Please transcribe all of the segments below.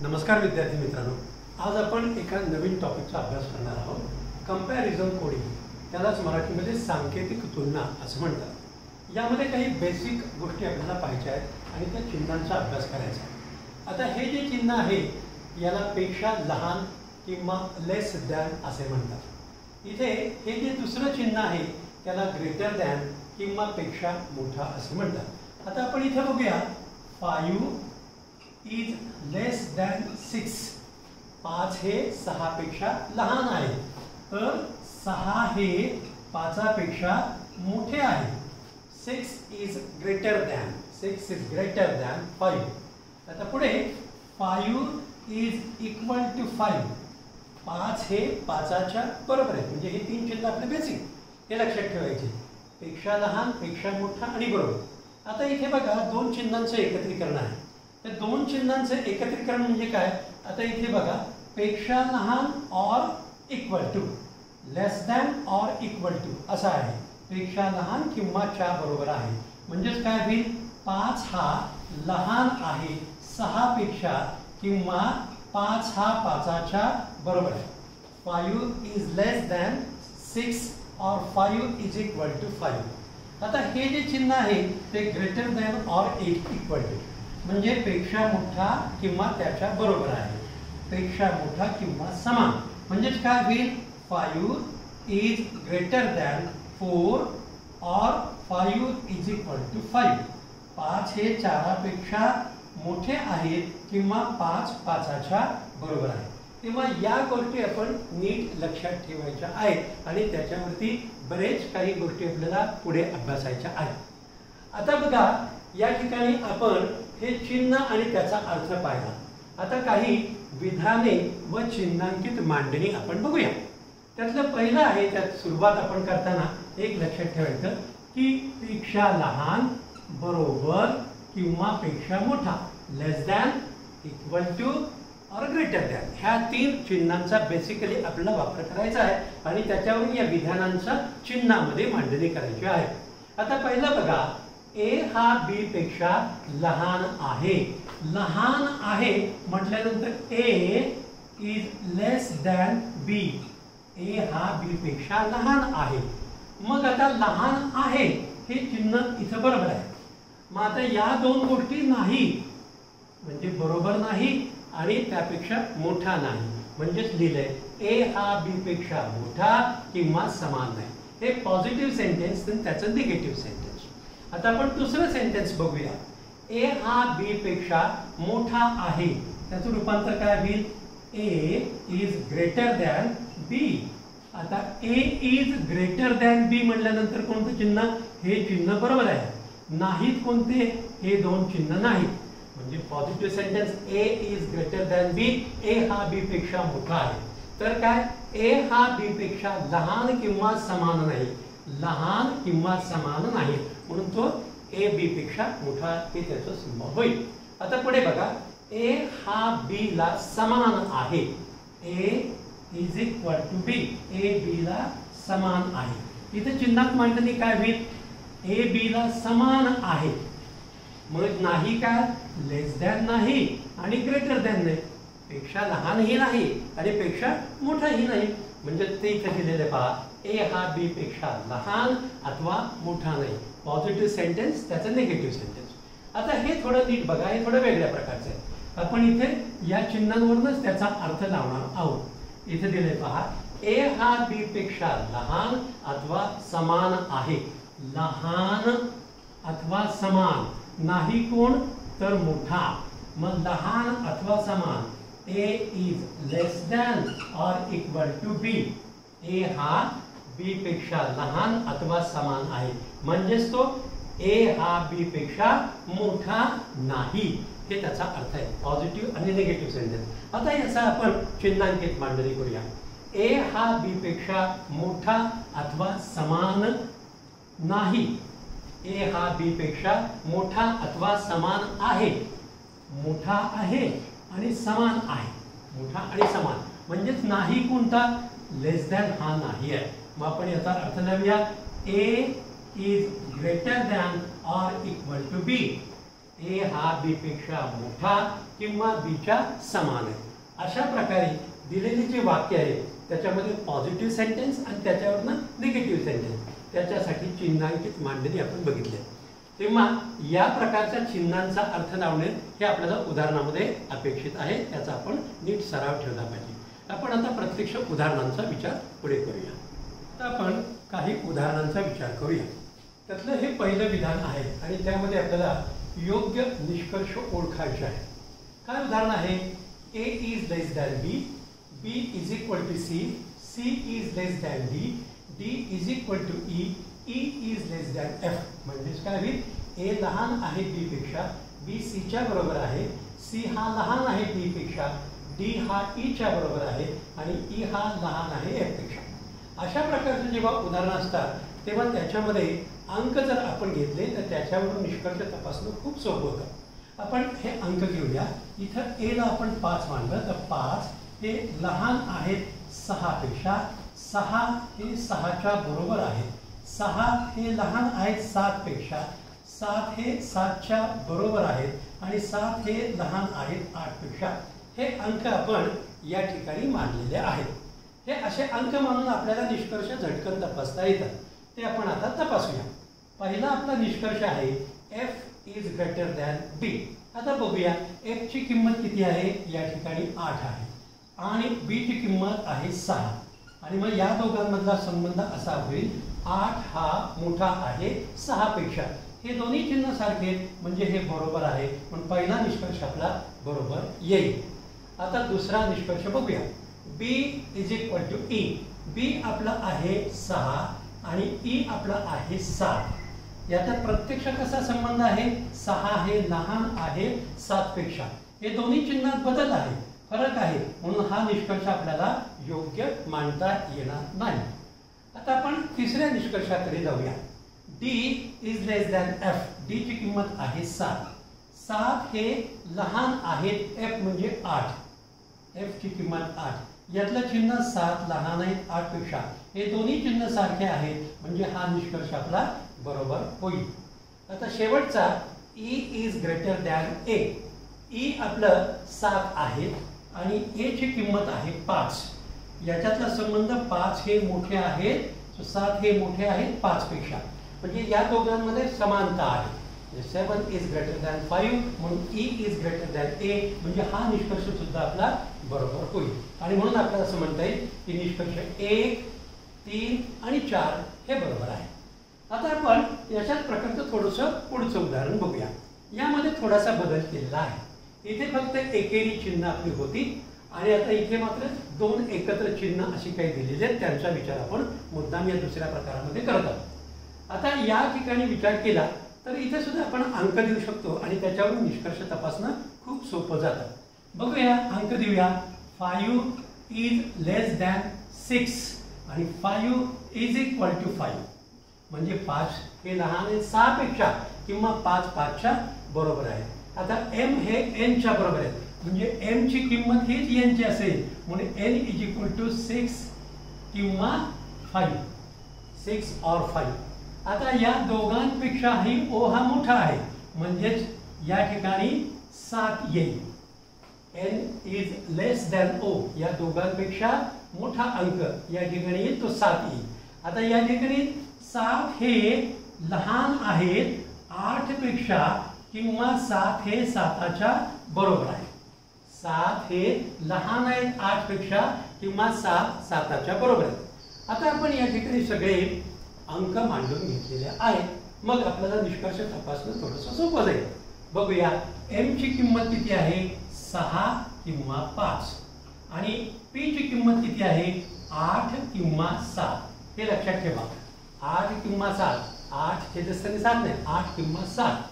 नमस्कार विद्यार्थी मित्रांनो, आज आपण एका नवीन टॉपिकचा अभ्यास करणार आहोत। कंपॅरिझन कोडिंग, त्यालाच मराठीमध्ये सांकेतिक तुलना असं म्हणतात। यामध्ये काही बेसिक गोष्टी आपल्याला पाहिजे आहेत आणि त्या चिन्हांचा अभ्यास करायचा आहे। आता हे जे चिन्ह आहे याला पेक्षा लहान किंवा लेस दॅन असे म्हणतात। इथे हे जे दुसरं चिन्ह आहे त्याला ग्रेटर दॅन किंवा पेक्षा मोठा असे म्हणतात। आता आपण इथे बघूया, 5 इज लेस दॅन 6। 5 हे 6 पेक्षा लहान आहे, तर 6 हे 5 पेक्षा मोठे आहे। 6 इज ग्रेटर दॅन 5। आता पुढे 5 इज इक्वल टू 5। 5 हे 5 च्या बरोबर आहे, म्हणजे हे तीन चिन्ह आपले बेसिक हे लक्षात ठेवायचे, पेक्षा लहान, पेक्षा मोठा आणि बरोबर। आता इथे बघा, दोन चिन्हांचं एकत्रीकरण आहे। त्या दोन चिन्हांचं एकत्रीकरण म्हणजे काय? आता इथे बघा, पेक्षा लहान और इक्वल टू, लेस दॅन और इक्वल टू असा आहे। पेक्षा लहान किंवा च्या बरोबर आहे, म्हणजेच काय होईल? 5 हा लहान आहे 6 पेक्षा किंवा 5 हा 5 च्या बरोबर आहे। 5 इज लेस दॅन 6 और 5 इज इक्वल टू 5। आता हे जे चिन्ह आहे ते ग्रेटर दॅन और इक्वल टू, म्हणजे पेक्षा मोठा किंवा त्याच्या बरोबर आहे, पेक्षा मोठा किंवा समान, म्हणजेच काय होईल? 5 इज ग्रेटर दॅन 4 और 5 इज इक्वल टू 5। 5 हे 4 पेक्षा मोठे आहे किंवा 5 5 च्या बरोबर आहे। तेव्हा या गोष्टी आपण नीट लक्षात ठेवायच्या आहेत आणि त्याच्यावरती बरेच काही गोष्टी आपल्याला पुढे अभ्यासायच्या आहेत। आता बघा, या ठिकाणी आपण हे चिन्ह आणि त्याचा अर्थ पाहिला। आता काही विधाने व चिन्हांकित मांडणी आपण बघूया। त्यातलं पहिलं आहे, त्यात सुरुवात आपण करताना एक लक्षात ठेवायचं की पेक्षा लहान बरोबर किंवा पेक्षा मोठा, लेस दॅन, इक्वल टू और ग्रेटर दॅन, ह्या तीन चिन्हांचा बेसिकली आपल्याला वापर करायचा आहे आणि त्याच्यावरून या विधानांचा चिन्हामध्ये मांडणी करायची आहे। आता पहिलं बघा, ए हा बी पेक्षा लहान आहे। लहान आहे म्हटल्यानंतर ए is less than b, a हा बी पेक्षा लहान आहे। मग आता लहान आहे हे चिन्ह इथं बरोबर आहे। मग आता या दोन गोष्टी नाही, म्हणजे बरोबर नाही आणि त्यापेक्षा मोठा नाही, म्हणजेच लिहिलंय ए हा बी पेक्षा मोठा किंवा समान नाही। हे पॉझिटिव्ह सेंटेन्स आणि त्याचं निगेटिव्ह सेंटेन्स। आता आपण दुसरं सेंटेन्स बघूया, ए हा बी पेक्षा मोठा आहे, त्याचं रूपांतर काय होईल? ए इज ग्रेटर दॅन बी। आता ए इज ग्रेटर दॅन बी म्हटल्यानंतर कोणतं चिन्ह? हे चिन्ह बरोबर आहे। नाहीत कोणते? हे दोन चिन्ह नाहीत, म्हणजे positive sentence a is greater than b, a हा बी पेक्षा मोठा आहे। तर काय? ए हा बी पेक्षा लहान किंवा समान नाही, लहान किंवा समान नाही, म्हणून तो ए बी पेक्षा मोठा हे त्याचं सिंबल होईल। आता पुढे बघा, ए हा बी ला समान आहे, ए is equal to b, a b ला समान आहे। इथे चिन्हात मांडणी काय होईल? ए बी ला समान आहे, मग नाही काय? लेस दॅन नाही आणि ग्रेटर दॅन नाही, पेक्षा लहानही नाही आणि पेक्षा मोठाही नाही, म्हणजे ते इथे दिलेले पहा, ए हा बी पेक्षा लहान अथवा मोठा नाही, पॉझिटिव्ह सेंटेन्स त्याचं निगेटिव्ह सेंटेन्स। आता हे थोडं नीट बघा, हे थोडं वेगळ्या प्रकारचं आहे। आपण इथे या चिन्हांवरूनच त्याचा अर्थ लावणार आहोत। इथे दिले पहा, ए हा बी पेक्षा लहान अथवा समान आहे। लहान अथवा समान, नाही कोण? तर मोठा। मग लहान अथवा समान, ए इज लेस दॅन और इक्वल टू बी, ए हा बी पेक्षा लहान अथवा समान आहे, म्हणजेच तो ए हा बी पेक्षा मोठा नाही, हे त्याचा अर्थ आहे, पॉझिटिव्ह आणि निगेटिव्ह सेंटेन्स। आता याचा आपण चिन्हांकित मांडणी करूया। ए हा बी पेक्षा मोठा अथवा समान नाही, ए हा बी पेक्षा मोठा अथवा समान आहे, मोठा आहे आणि समान आहे, मोठा आणि समान, म्हणजेच नाही कोणता? लेस दॅन हा नाही आहे। मग आपण याचा अर्थ लावूया, ए इज ग्रेटर दॅन और इक्वल टू बी, ए हा बी पेक्षा मोठा किंवा बीच्या समान आहे. अशा प्रकारे दिलेली जी वाक्य आहे त्याच्यामध्ये पॉझिटिव्ह सेंटेन्स आणि त्याच्यावरनं निगेटिव्ह सेंटेन्स त्याच्यासाठी चिन्हांकित मांडणी आपण बघितली. तेव्हा या प्रकारच्या चिन्हांचा अर्थ लावणे हे आपल्याला उदाहरणामध्ये अपेक्षित आहे. त्याचा आपण नीट सराव ठेवला पाहिजे. आपण आता प्रत्यक्ष उदाहरणांचा विचार पुढे करूया. आता आपण काही उदाहरणांचा विचार करूया. त्यातलं हे पहिलं विधान आहे आणि त्यामध्ये आपल्याला योग्य निष्कर्ष ओळखायचे आहे. काय उदाहरण आहे? A is less than B, B is equal to C, C is less than D, D is equal to E, E is less than F. म्हणजेच काय होईल? A लहान आहे B पेक्षा, B C च्या बरोबर आहे, C हा लहान आहे D पेक्षा, D हा E च्या बरोबर आहे आणि E हा लहान आहे F पेक्षा. अशा प्रकारचे जेव्हा उदाहरण असतात तेव्हा त्याच्यामध्ये अंक जर आपण घेतले तर त्याच्यावरून निष्कर्ष तपासणं खूप सोपं होतं. आपण हे अंक घेऊया. इथं ए ला आपण 5 मानलं तर 5 हे लहान आहेत 6 पेक्षा, 6 हे 6 च्या बरोबर आहे, 6 हे लहान आहेत 7 पेक्षा, 7 हे 7 च्या बरोबर आहेत आणि 7 हे लहान आहेत 8 पेक्षा. हे अंक आपण या ठिकाणी मांडलेले आहेत. हे असे अंक म्हणून आपल्याला निष्कर्ष झटकन तपासता येतात. ते आपण आता तपासूया. पहिला आपला निष्कर्ष आहे F is greater than B. आता बघूया F ची किंमत किती आहे? या ठिकाणी 8 आहे आणि B ची किंमत आहे 6 आणि मग या दोघांमधला संबंध असा होईल 8 हा मोठा आहे 6 पेक्षा. हे दोन्ही चिन्ह सारखे म्हणजे हे बरोबर आहे. पण पहिला निष्कर्ष आपला बरोबर येईल. आता दुसरा निष्कर्ष बघूया. B is equal to E. B आपला आहे 6 आणि E आपला आहे 7. याचा प्रत्यक्ष कसा संबंध आहे? 6 हे लहान आहे 7 पेक्षा. हे दोन्ही चिन्हात बदल आहे, फरक आहे, म्हणून हा निष्कर्ष आपल्याला योग्य मांडता येणार नाही. आता आपण तिसऱ्या निष्कर्षाकडे जाऊया. D is less than F. D ची किंमत आहे 7. 7 हे लहान आहेत F म्हणजे 8. F ची किंमत 8. यातलं चिन्ह 7 लहान आहे 8 पेक्षा. हे दोन्ही चिन्ह सारखे आहेत म्हणजे हा निष्कर्ष आपला बरोबर होईल. आता शेवटचा E is greater than A. E आपलं 7 आहे आणि A ची किंमत आहे 5. याच्यातला संबंध 5 हे मोठे आहेत, 7 हे मोठे आहेत 5 पेक्षा. म्हणजे या दोघांमध्ये समानता आहे. 7 is greater than 5 म्हणून E is greater than A म्हणजे हा निष्कर्ष सुद्धा आपला बरोबर होईल. आणि म्हणून आपल्याला असं म्हणता येईल की निष्कर्ष 1, 3 आणि 4 हे बरोबर आहे. आता आपण याच्याच प्रकारचं थोडंसं पुढचं उदाहरण बघूया. यामध्ये थोडासा बदल केलेला आहे. इथे फक्त एकेरी चिन्ह आपली होती आणि आता इथे मात्र 2 एकत्र चिन्ह अशी काही दिलेली आहेत. त्यांचा विचार आपण मुद्दाम या दुसऱ्या प्रकारामध्ये करत आहोत. आता या ठिकाणी विचार केला तर इथे सुद्धा आपण अंक देऊ शकतो आणि त्याच्यावरून निष्कर्ष तपासणं खूप सोपं जातं. बघूया, अंक देऊया. 5 is less than 6 आणि 5 is equal to 5. म्हणजे 5 हे लहान आहे 6 पेक्षा किंवा 5 5 च्या बरोबर आहे. आता M हे N च्या बरोबर आहे म्हणजे M ची किंमत हीच N ची असेल म्हणून N is equal to 6 किंवा 5. 6 or 5. आता या दोघांपेक्षाही O हा मोठा आहे म्हणजेच या ठिकाणी 7 येईल. N is less than O. या दोघांपेक्षा मोठा अंक या ठिकाणी येईल तो 7 येईल. आता या ठिकाणी 7 हे लहान आहेत 8 पेक्षा किंवा 7 हे 7 च्या बरोबर आहे. 7 हे लहान आहेत 8 पेक्षा किंवा 7 7 च्या बरोबर आहे. आता आपण या ठिकाणी सगळे अंक मांडून घेतलेले आहेत. मग आपल्याला निष्कर्ष तपासणं थोडंसं सोपं जाईल. बघूया, M ची किंमत किती आहे? 6 किंवा 5 आणि P ची किंमत किती आहे? 8 किंवा 7. हे लक्षात ठेवा. 8 किंवा 7. 8 हे जसं 7 नाही, 8 किंवा 7.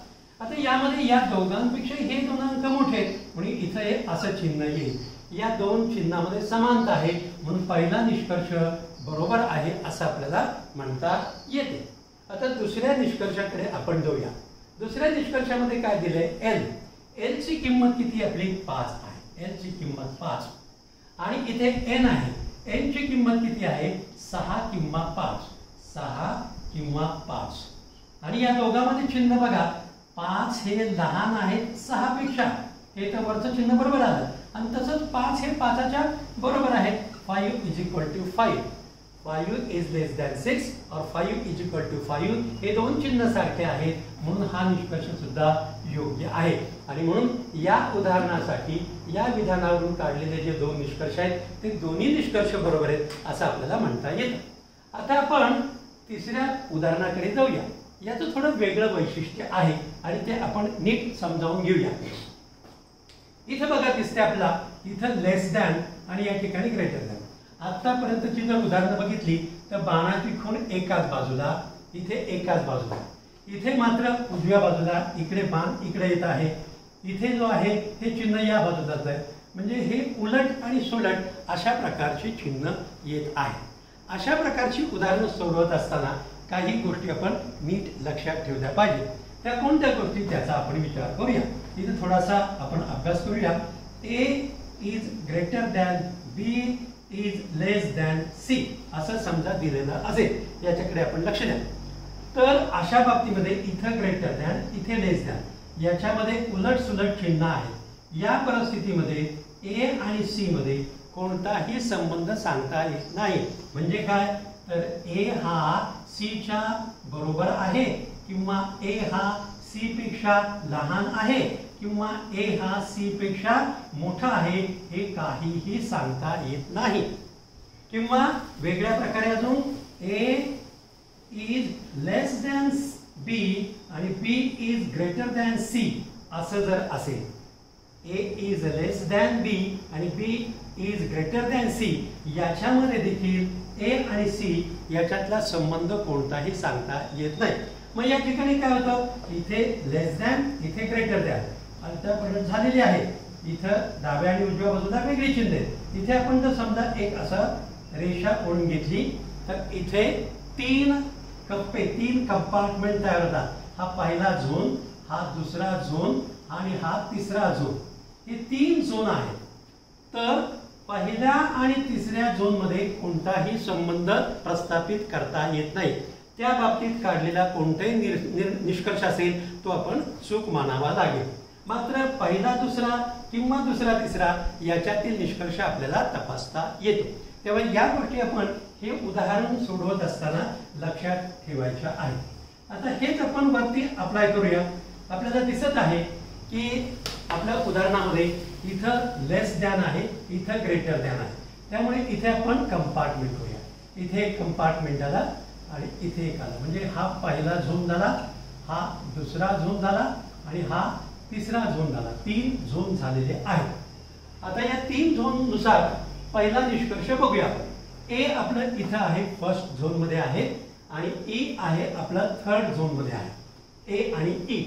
आता यामध्ये या दोघांपेक्षा हे दोन अंक मोठे आहेत म्हणून इथं हे असं चिन्ह येईल. या दोन चिन्हामध्ये समानता आहे म्हणून पहिला निष्कर्ष बरोबर आहे असं आपल्याला म्हणता येते. आता दुसऱ्या निष्कर्षाकडे आपण जाऊया. दुसऱ्या निष्कर्षामध्ये काय दिलंय? L. L ची किंमत किती आपली? 5 आहे. L ची किंमत 5 आणि इथे N आहे. N ची किंमत किती आहे? 6 किंवा 5. 6 किंवा 5 आणि या दोघांमध्ये चिन्ह बघा. 5 हे लहान आहेत 6 पेक्षा हे तर वरचं चिन्ह बरोबर आलं आणि तसंच 5 हे 5च्या बरोबर आहे. 5 is equal to 5, 5 is less than 6 और 5 इज इक्वल टू 5 हे दोन चिन्ह सारखे आहेत म्हणून हा निष्कर्ष सुद्धा योग्य आहे. आणि म्हणून या उदाहरणासाठी या विधानावरून काढलेले जे दोन निष्कर्ष आहेत ते दोन्ही निष्कर्ष बरोबर आहेत असं आपल्याला म्हणता येतं. आता आपण तिसऱ्या उदाहरणाकडे जाऊया. याचं थोडं वेगळं वैशिष्ट्य आहे आणि ते आपण नीट समजावून घेऊया. इथं बघा दिसते आपला इथं लेस दॅन आणि या ठिकाणी ग्रेटर दॅन. आतापर्यंतची जर उदाहरणं बघितली तर बाणाची खूण एकाच बाजूला, इथे एकाच बाजूला, इथे मात्र उजव्या बाजूला इकडे बाण इकडे येत आहे, इथे जो आहे हे चिन्ह या बाजूलाच आहे. म्हणजे हे उलट आणि सुलट अशा प्रकारची चिन्ह येत आहे. अशा प्रकारची उदाहरणं सोडवत असताना काही गोष्टी आपण नीट लक्षात ठेवल्या पाहिजे. त्या कोणत्या गोष्टी त्याचा आपण विचार करूया. इथे थोडासा आपण अभ्यास करूया. A is greater than b is less than c असं समजा दिलेलं असेल, याच्याकडे आपण लक्ष द्या. तर अशा बाबतीमध्ये इथं ग्रेटर दॅन इथे लेस दॅन याच्यामध्ये उलट सुलट चिन्ह आहे. या परिस्थितीमध्ये ए आणि सी मध्ये कोणताही संबंध सांगता येत नाही. म्हणजे काय तर ए हा सी च्या बरोबर आहे किंवा ए हा सी पेक्षा लहान आहे किंवा ए हा सी पेक्षा मोठा आहे हे काहीही सांगता येत नाही. किंवा वेगळ्या प्रकारे अजून ए इज लेस दॅन बी आणि बी इज ग्रेटर दॅन सी असं जर असेल, ए इज लेस दॅन बी आणि बी इज ग्रेटर दॅन सी याच्यामध्ये देखील ए आणि सी याच्यातला संबंध कोणताही सांगता येत नाही. मग या ठिकाणी काय होतं, इथे लेस दॅन इथे ग्रेटर दॅन आतापर्यंत झालेली आहे. इथं डाव्या आणि उजव्या बाजूला वेगळी चिन्ह आहेत. इथे आपण जर समजा एक असं रेषा ओढून घेतली तर इथे तीन कंपार्टमेंट तयार होतात. हा पहिला झोन, हा दुसरा झोन आणि हा तिसरा झोन, हे तीन झोन आहेत. तर पहिल्या आणि तिसऱ्या झोन मध्ये कोणताही संबंध प्रस्थापित करता येत नाही. त्या बाबतीत काढलेला कोणताही निष्कर्ष असेल तो आपण चूक मानावा लागेल. मात्र पहिला दुसरा किंवा दुसरा तिसरा याच्यातील निष्कर्ष आपल्याला तपासता येतो. तेव्हा या गोष्टी आपण हे उदाहरण सोडवत असताना लक्षात ठेवायच्या आहेत. आता हेच आपण वरती अप्लाय करूया. आपल्याला दिसत आहे की आपल्या उदाहरणामध्ये इथं लेस दॅन आहे, इथं ग्रेटर दॅन आहे. त्यामुळे इथे आपण कंपार्टमेंट करूया. इथे एक कंपार्टमेंट आला आणि इथे एक आला. म्हणजे हा पहिला झोन झाला, हा दुसरा झोन झाला आणि हा तिसरा झोन झाला. तीन झोन झालेले आहेत. आता या तीन झोन नुसार पहिला निष्कर्ष बघूया आपण. ए आपलं इथं आहे, फर्स्ट झोन मध्ये आहे आणि ई आहे आपला थर्ड झोन मध्ये आहे. ए आणि ई,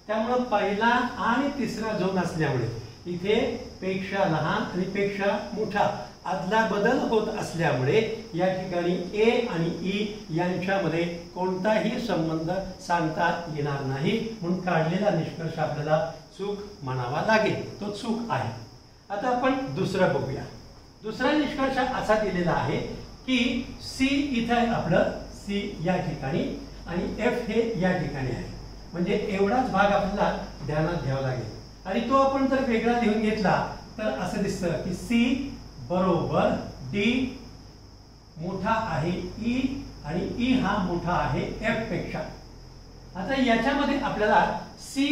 त्यामुळे पहिला आणि तिसरा झोन असल्यामुळे इथे पेक्षा लहान आणि पेक्षा मोठा आदला बदल होत असल्यामुळे या ठिकाणी ए आणि ई यांच्यामध्ये कोणताही संबंध सांगता येणार नाही. म्हणून काढलेला निष्कर्ष आपल्याला चूक म्हणावा लागेल, तो चूक आहे. आता आपण दुसरं बघूया. दुसरा निष्कर्ष असा दिलेला आहे की सी इथे आहे आपलं, सी या ठिकाणी आणि एफ हे या ठिकाणी आहे. म्हणजे एवढाच भाग आपल्याला ध्यानात घ्यावा लागेल. आणि तो आपण जर वेगळा लिहून घेतला तर असं दिसतं की सी बरोबर डी मोठा आहे ई आणि ई हा मोठा आहे एफ पेक्षा. आता याच्यामध्ये आपल्याला सी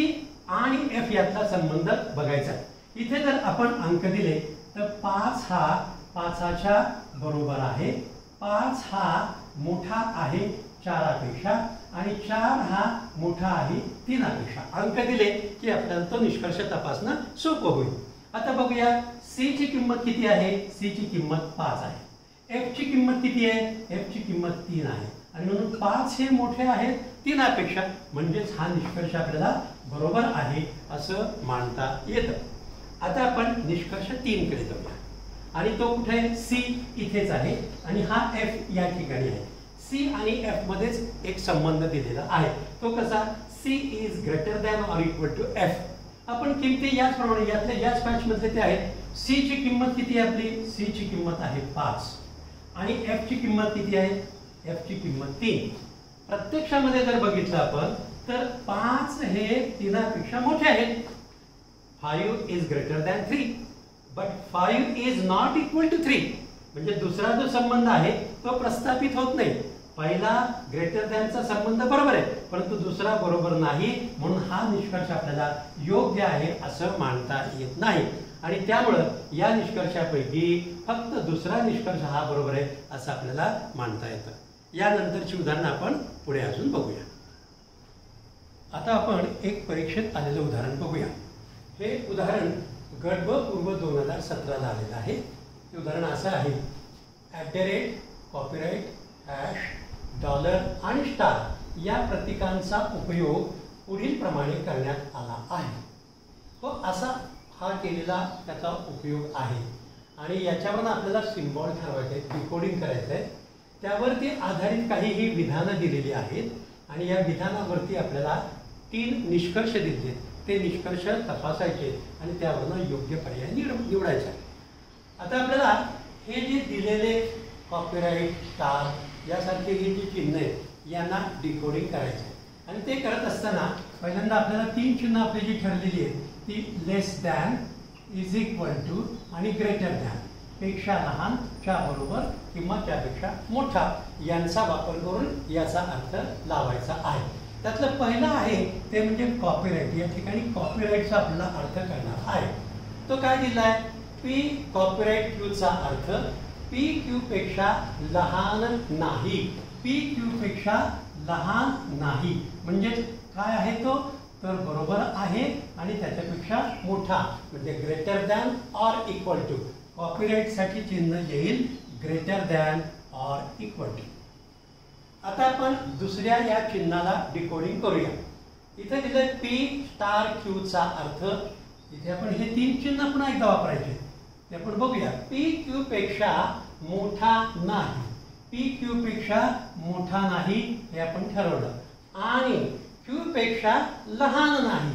आणि एफ यातला संबंध बघायचा. इथे जर आपण अंक दिले तर 5 हा 5च्या बरोबर आहे, 5 हा मोठा आहे 4पेक्षा आणि 4 हा मोठा आहे 3पेक्षा. अंक दिले की आपल्याला तो निष्कर्ष तपासणं सोपं होईल. आता बघूया सी ची किंमत किती आहे. सी ची किंमत 5 आहे. एफ ची किंमत किती आहे. एफ ची किंमत 3 आहे आणि म्हणून 5 हे मोठे आहेत 3पेक्षा. म्हणजेच हा निष्कर्ष आपल्याला बरोबर आहे असं मानता येतं. आता आपण निष्कर्ष 3 कडे जाऊया आणि तो कुठे आहे. सी इथेच आहे आणि हा एफ या ठिकाणी आहे. सी आणि एफ मध्येच एक संबंध दिलेला आहे. तो कसा, C is greater than or equal to F. आपण किमती याचप्रमाणे यातल्या याच पॅच मध्ये ते आहेत. सी ची किंमत किती आहे आपली. सी ची किंमत आहे 5 आणि एफ ची किंमत किती आहे. एफ ची किंमत 3. प्रत्यक्षामध्ये जर बघितलं आपण तर 5 हे 3पेक्षा मोठे आहेत. 5 is greater than 3, but 5 is not equal to 3. म्हणजे दुसरा जो संबंध आहे तो प्रस्थापित होत नाही. पहिला ग्रेटर दॅनचा संबंध बरोबर आहे, परंतु दुसरा बरोबर नाही, म्हणून हा निष्कर्ष आपल्याला योग्य आहे असं मानता येत नाही. आणि त्यामुळं या निष्कर्षापैकी फक्त दुसरा निष्कर्ष हा बरोबर आहे असं आपल्याला मानता येतं. यानंतरची उदाहरणं आपण पुढे अजून बघूया. आता आपण एक परीक्षेत आलेलं उदाहरण बघूया. हे उदाहरण गट ब पूर्व 2017ला आलेलं आहे. हे उदाहरण असं आहे, @ कॉपीराइट $, आणि स्टार या प्रतीकांचा उपयोग पुढील प्रमाणे करण्यात आला आहे. तो असा हा केलेला त्याचा उपयोग आहे आणि याच्यावरून आपल्याला सिम्बॉल ठरवायचे आहेत, डिकोडिंग करायचं आहे. त्यावरती आधारित काही ही विधानं दिलेली आहेत आणि या विधानावरती आपल्याला 3 निष्कर्ष दिले. ते निष्कर्ष तपासायचे आणि त्यावरून योग्य पर्याय निवडायचा. आता आपल्याला हे जे दिलेले कॉपीराइट, स्टार यासारखे हे जे चिन्ह आहेत यांना डिकोडिंग करायचं आहे. आणि ते करत असताना पहिल्यांदा आपल्याला 3 चिन्ह आपली जी ठरलेली आहेत ती लेस दॅन, इज इक्वल टू आणि ग्रेटर दॅन, पेक्षा लहान, च्या बरोबर किंवा त्यापेक्षा मोठा यांचा वापर करून याचा अर्थ लावायचा आहे. त्यातलं पहिलं आहे ते म्हणजे कॉपीराइट. या ठिकाणी कॉपीराइटचा आपल्याला अर्थ करणार आहे. तो काय दिला आहे, पी कॉपीराइट क्यूचा अर्थ पी क्यू पेक्षा लहान नाही. पी क्यू पेक्षा लहान नाही म्हणजे काय आहे तो, तर बरोबर आहे आणि त्याच्यापेक्षा मोठा म्हणजे greater than or equal to. कॉपीराइटसाठी चिन्ह येईल greater than or equal to. आता आपण दुसऱ्या या चिन्हाला डिकोडिंग करूया. इथे दिलंय पी स्टार क्यूचा अर्थ. इथे आपण हे 3 चिन्ह पुन्हा एकदा वापरायचे ते आपण बघूया. पी क्यू पेक्षा मोठा नाही, पी क्यू पेक्षा मोठा नाही हे आपण ठरवलं. आणि क्यू पेक्षा लहान नाही,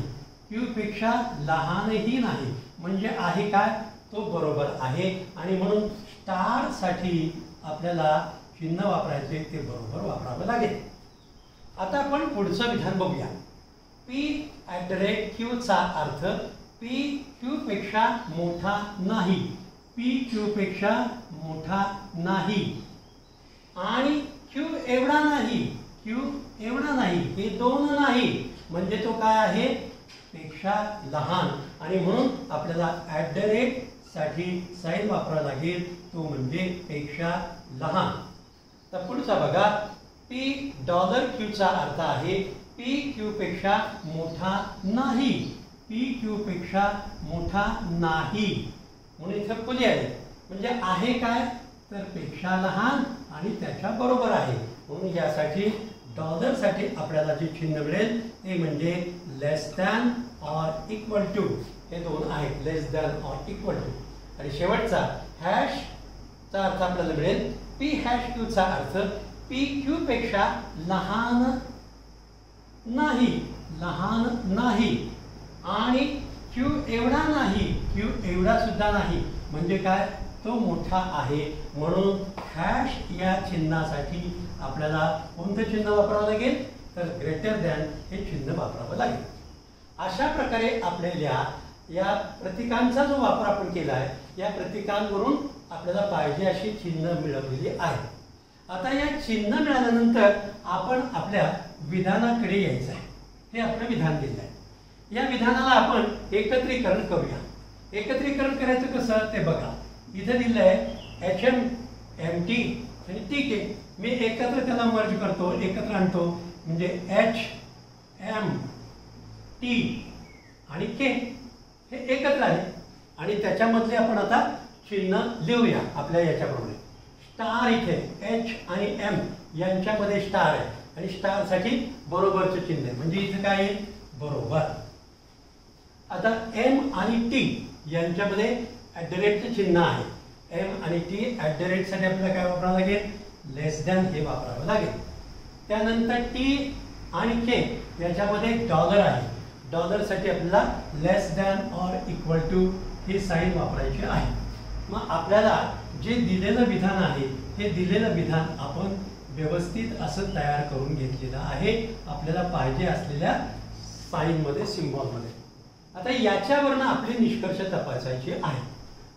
क्यू पेक्षा लहानही नाही म्हणजे आहे काय, तो बरोबर आहे. आणि म्हणून स्टार साठी आपल्याला चिन्ह वापरायचे ते बरोबर वापरावं लागेल. आता आपण पुढचं विधान बघूया. पी @ क्यूचा अर्थ पी क्यू पेक्षा मोठा नाही, पी क्यू पेक्षा मोठा नाही. आणि क्यू एवढा नाही, क्यू एवढा नाही, हे 2 नाही म्हणजे तो काय आहे, पेक्षा लहान. आणि म्हणून आपल्याला @ साठी साइन वापरावा लागेल, तो म्हणजे पेक्षा लहान. तर पुढचा बघा, पी $क्यूचा अर्थ आहे पी क्यू पेक्षा मोठा नाही, पी क्यू पेक्षा मोठा नाही म्हणून इथे खुली आहे. म्हणजे आहे काय, तर पेक्षा लहान आणि त्याच्या बरोबर आहे. म्हणून यासाठी $साठी आपल्याला जे चिन्ह मिळेल ते म्हणजे लेस दॅन ऑर इक्वल टू. हे 2 आहेत, लेस दॅन ऑर इक्वल टू. आणि शेवटचा हॅशचा अर्थ आपल्याला मिळेल पी #क्यूचा अर्थ पी क्यू पेक्षा लहान नाही, लहान नाही. आणि क्यू एवढा नाही, क्यू एवढा सुद्धा नाही म्हणजे काय, तो मोठा आहे. म्हणून हॅश या चिन्हासाठी आपल्याला कोणतं चिन्ह वापरावं लागेल, तर ग्रेटर दॅन हे चिन्ह वापरावं लागेल. अशा प्रकारे आपल्याला या प्रतीकांचा जो वापर आपण केला आहे या प्रतीकांवरून आपल्याला पाहिजे अशी चिन्ह मिळवलेली आहे. आता या चिन्ह मिळाल्यानंतर आपण आपल्या विधानाकडे यायचं आहे. हे आपलं विधान दिलं आहे. या विधानाला आपण एकत्रीकरण करूया. एकत्रीकरण करायचं कसं ते बघा. इथे दिलं आहे HM MT आणि TK. मी एकत्र त्याला मर्ज करतो, एकत्र आणतो म्हणजे HM T आणि K हे एकत्र आहे. आणि त्याच्यामधले आपण आता चिन्ह लिहूया आपल्या याच्याप्रमाणे. स्टार इथे H आणि M यांच्यामध्ये स्टार आहे आणि स्टार साठी बरोबरचं चिन्ह आहे म्हणजे इथे काय आहे, बरोबर. आता M आणि T यांच्यामध्ये @ चिन्ह आहे. M आणि T @ साठी आपल्याला काय वापरावं लागेल, लेस दॅन हे वापरावं लागेल. त्यानंतर T आणि K याच्यामध्ये $आहे. $साठी आपल्याला less than or equal to हे साइन वापरायचे आहे. मग आपल्याला जे दिलेलं विधान आहे हे दिलेलं विधान आपण व्यवस्थित असं तयार करून घेतलेलं आहे आपल्याला पाहिजे असलेल्या साइन मध्ये, सिम्बॉल मध्ये. आता याच्यावरून आपले निष्कर्ष तपासायचे आहे.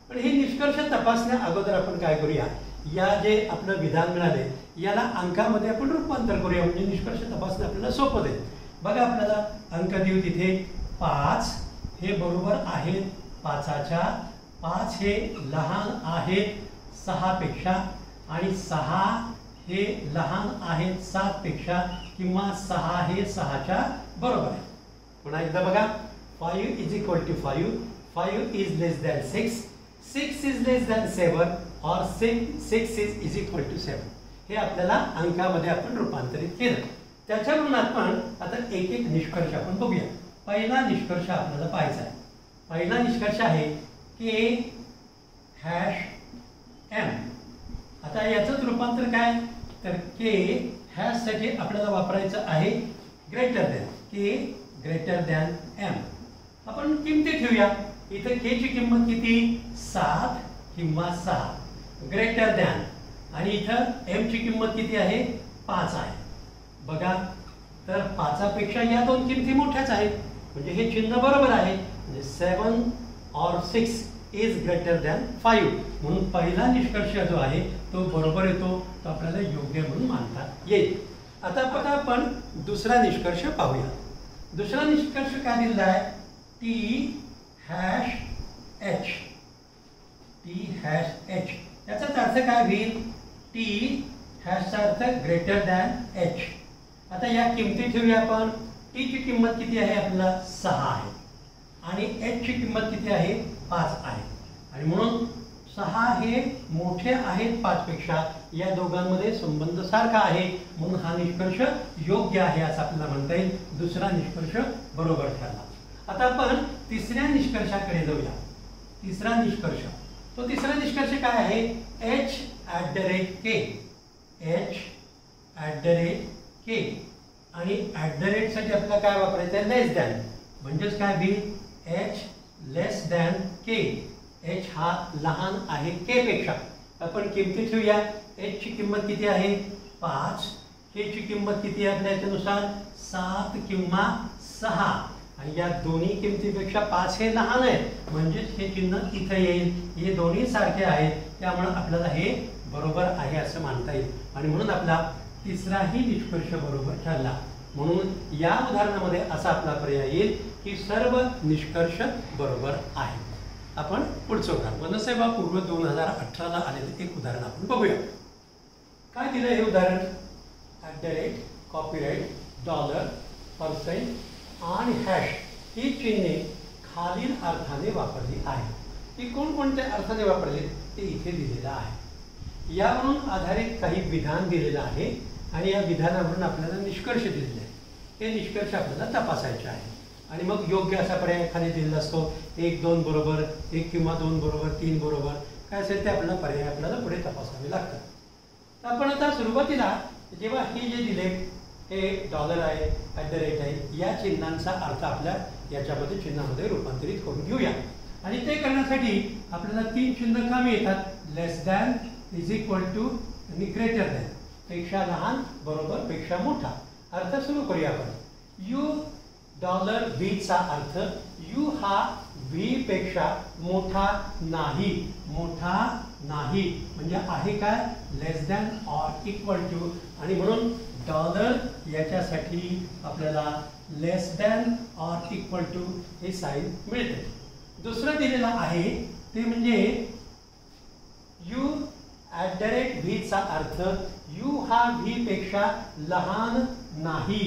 पण हे निष्कर्ष तपासण्या अगोदर आपण काय करूया, या जे आपलं विधान मिळाले याला अंकामध्ये आपण रूपांतर करूया, म्हणजे निष्कर्ष तपासणं आपल्याला सोपं जाईल. बघा आपल्याला अंक देऊ तिथे 5 हे बरोबर आहेत 5च्या, 5 हे लहान आहेत 6 पेक्षा आणि 6 हे लहान आहेत 7 पेक्षा किंवा 6 हे 6च्या बरोबर आहे. पुन्हा एकदा बघा 5 is equal to 5, 5 is less than 6, 6 is less than 7 और 6 इज इक्वल टू 7. हे आपल्याला अंकामध्ये आपण रूपांतरित केलं. त्याच्यावरून आपण आता एक एक निष्कर्ष आपण बघूया. पहिला निष्कर्ष आपल्याला पाहायचा आहे. पहिला निष्कर्ष आहे K हॅश M. आता याचंच रूपांतर काय, तर K हॅश साठी आपल्याला वापरायचं आहे greater than, K greater than M. आपण किमती ठेवूया. इथे K ची किंमत किती, 7 किंवा 6 ग्रेटर दॅन, आणि इथं M ची किंमत किती आहे, 5 आहे. बघा तर 5 पेक्षा या दोन किमती मोठ्याच आहेत, म्हणजे हे चिन्ह बरोबर आहे. म्हणजे 7 और 6 इज ग्रेटर दॅन 5, म्हणून पहिला निष्कर्ष जो आहे तो बरोबर येतो, तो आपल्याला योग्य म्हणून मानता येईल. आता आपण दुसरा निष्कर्ष पाहूया. दुसरा निष्कर्ष काय दिलेला आहे, T hash H. T hash H याचाच अर्थ काय होईल, T हॅशचा अर्थ ग्रेटर दॅन H. आता या किमती ठेवूया आपण. T ची किंमत किती आहे आपल्याला, 6 आहे, आणि H ची किंमत किती आहे, 5 आहे, आणि म्हणून 6 हे मोठे आहेत 5 पेक्षा. या दोघांमध्ये संबंध सारखा आहे, म्हणून हा निष्कर्ष योग्य आहे असं आपल्याला म्हणता येईल. दुसरा निष्कर्ष बरोबर ठरला. आता आपण तिसऱ्या निष्कर्षाकडे जाऊया. तिसरा निष्कर्ष, तो तिसरा निष्कर्ष काय आहे, H@K. H@K आणि @ साठी आपल्याला काय वापरायचं आहे, लेस दॅन. म्हणजेच काय होईल, H लेस दॅन K. H हा लहान आहे K पेक्षा. आपण किमती ठेवूया. H ची किंमत किती आहे, 5. K ची किंमत किती आहे आपल्या याच्यानुसार, 7 किंवा 6, आणि या दोन्ही किमतीपेक्षा 5 हे लहान आहे, म्हणजेच हे चिन्ह इथे येईल. हे दोन्ही सारखे आहेत, त्यामुळे आपल्याला हे बरोबर आहे असं मानता येईल, आणि म्हणून आपला तिसराही निष्कर्ष बरोबर ठरला. म्हणून या उदाहरणामध्ये असा आपला पर्याय येईल की सर्व निष्कर्ष बरोबर आहे. आपण पुढचं उदाहरण, वनसेवा पूर्व 2018ला आलेले एक उदाहरण आपण बघूया. काय दिलं हे उदाहरण, @ कॉपीराइट, डॉलर, पर्सेंट आणि हॅश ही चिन्हे खालील अर्थाने वापरली आहेत. ती कोणकोणत्या अर्थाने वापरली ते इथे दिलेलं आहे. यावरून आधारित काही विधान दिलेलं आहे, आणि या विधानावरून आपल्याला निष्कर्ष दिलेले आहे. हे निष्कर्ष आपल्याला तपासायचे आहे, आणि मग योग्य असा पर्याय खाली दिलेला असतो. 1, 2 बरोबर, 1 किंवा 2 बरोबर, 3 बरोबर, काय असेल ते आपल्याला पर्याय आपल्याला पुढे तपासावे लागतात. तर आपण आता सुरुवातीला जेव्हा हे जे दिले, हे डॉलर आहे, @ आहे, या चिन्हांचा अर्थ आपल्या याच्यामध्ये चिन्हामध्ये रूपांतरित करून घेऊया. आणि ते करण्यासाठी आपल्याला 3 चिन्ह कामी येतात, लेस दॅन, इज इक्वल टू आणि ग्रेटर दॅन. पेक्षा लहान बरोबर पेक्षा मोठा. अर्थ सुरू करूया आपण. यू डॉलर V चा अर्थ, यू हा V पेक्षा मोठा नाही, मोठा नाही म्हणजे आहे काय, लेस दॅन ऑर इक्वल टू, आणि म्हणून डॉलर याच्यासाठी आपल्याला less than or equal to हे साइन मिळते. दुसरं दिलेलं आहे ते म्हणजे यू @ V चा अर्थ, यू हा V पेक्षा लहान नाही,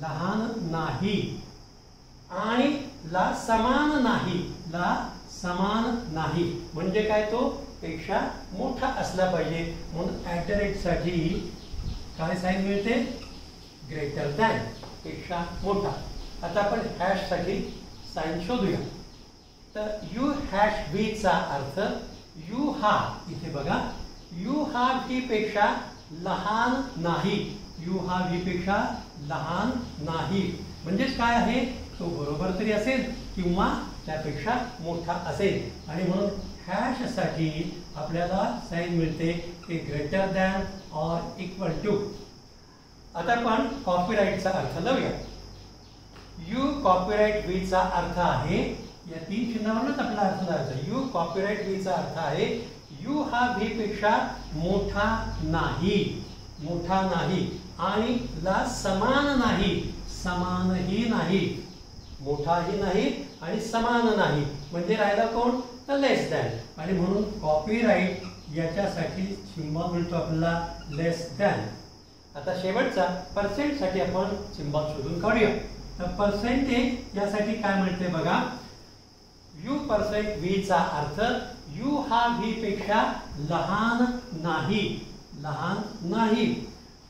लहान नाही, आणि ला समान नाही, ला समान नाही म्हणजे काय, तो पेक्षा मोठा असला पाहिजे, म्हणून @ साठी काय साइन मिळते, ग्रेटर दॅन, पेक्षा मोठा. आता आपण हॅश साठी साइन शोधूया. तर यू हॅश V चा अर्थ, यू हा, इथे बघा, यू हा V पेक्षा लहान नाही, यू हा V पेक्षा लहान नाही म्हणजेच काय आहे, तो बरोबर तरी असेल किंवा त्यापेक्षा मोठा असेल, आणि म्हणून हॅश साठी आपल्याला साइन मिळते ते greater than or equal to. आता आपण कॉपीराइटचा अर्थ लावूया. यू कॉपीराइट वीचा अर्थ आहे, या 3 चिन्हावरूनच आपला अर्थ लावायचा. यू कॉपीराइट वीचा अर्थ आहे यू हा व्ही पेक्षा मोठा नाही, मोठा नाही आणि ला समान नाही, समानही नाही. मोठाही नाही आणि समान नाही म्हणजे राहिला कोण, तर लेस दॅन. आणि म्हणून कॉपीराइट याच्यासाठी सिम्बॉल मिळतो आपल्याला लेस दॅन. आता शेवटचा पर्सेंटसाठी आपण सिम्बॉल शोधून काढूया. तर पर्सेंटेज यासाठी काय मिळते बघा, यू पर्सेंट व्हीचा अर्थ यू हा व्ही पेक्षा लहान नाही, लहान नाही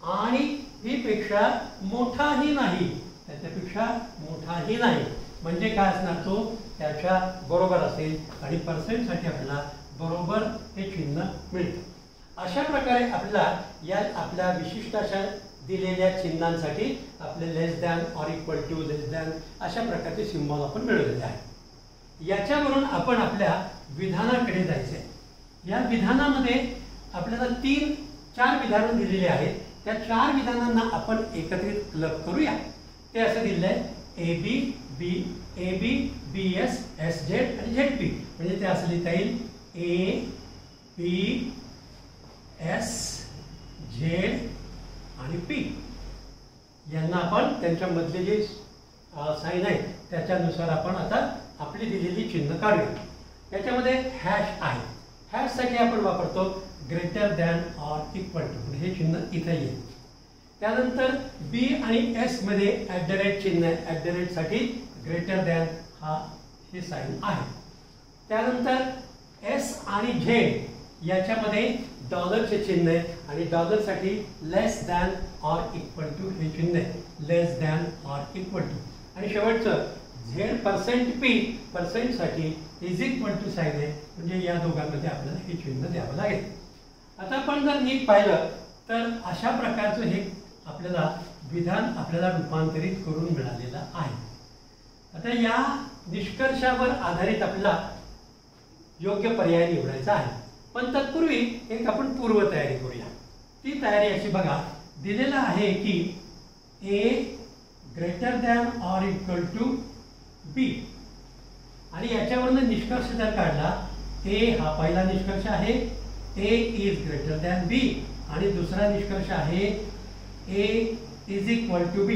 आणि व्ही पेक्षा मोठाही नाही, त्याच्यापेक्षा मोठाही नाही म्हणजे काय असणार, तो त्याच्या बरोबर असेल आणि पर्सेंटसाठी आपल्याला बरोबर हे चिन्ह मिळतं. अशा प्रकारे आपल्याला या आपल्या विशिष्ट अशा दिलेल्या चिन्हांसाठी आपले less than or equal to, less than अशा प्रकारचे सिम्बॉल आपण मिळवलेले आहे. याच्यावरून आपण आपल्या विधानाकडे जायचे. या विधानामध्ये आपल्याला 4 विधानं दिलेली आहेत. त्या 4 विधानांना आपण एकत्रित क्लब करूया. ते असं दिलेलं आहे A B B S S Z आणि झेड पी. म्हणजे ते असं लिहिता येईल ए बी एस झेड आणि पी. यांना आपण त्यांच्यामधले जे साइन आहे त्याच्यानुसार आपण आता आपली दिलेली चिन्ह काढूया. याच्यामध्ये हॅश आहे. हॅशसाठी आपण वापरतो greater than or equal to, हे चिन्ह इथे येईल. त्यानंतर बी आणि एस मध्ये @ चिन्ह आहे. @ साठी ग्रेटर दॅन हा हे साइन आहे. त्यानंतर एस आणि झेड याच्यामध्ये डॉलरचे चिन्ह आहे आणि डॉलरसाठी less than or equal to हे चिन्ह आहे, less than or equal to. आणि शेवटचं Z%P पर्सेंटसाठी इज इक्वल टू साइन आहे. म्हणजे या दोघांमध्ये आपल्याला हे चिन्ह द्यावं लागेल. आता आपण जर नीट पाहिलं तर अशा प्रकारचं हे आपल्याला विधान आपल्याला रूपांतरित करून मिळालेलं आहे. आता या निष्कर्षावर आधारित आपल्याला योग्य पर्याय निवडायचा आहे. पण तत्पूर्वी एक आपण पूर्व तयारी करूया. ती तयारी अशी बघा, दिलेलं आहे की a greater than or equal to b आणि याच्यावरून निष्कर्ष जर काढला, ए हा पहिला निष्कर्ष आहे, ए इज ग्रेटर दॅन बी आणि दुसरा निष्कर्ष आहे ए इज इक्वल टू बी.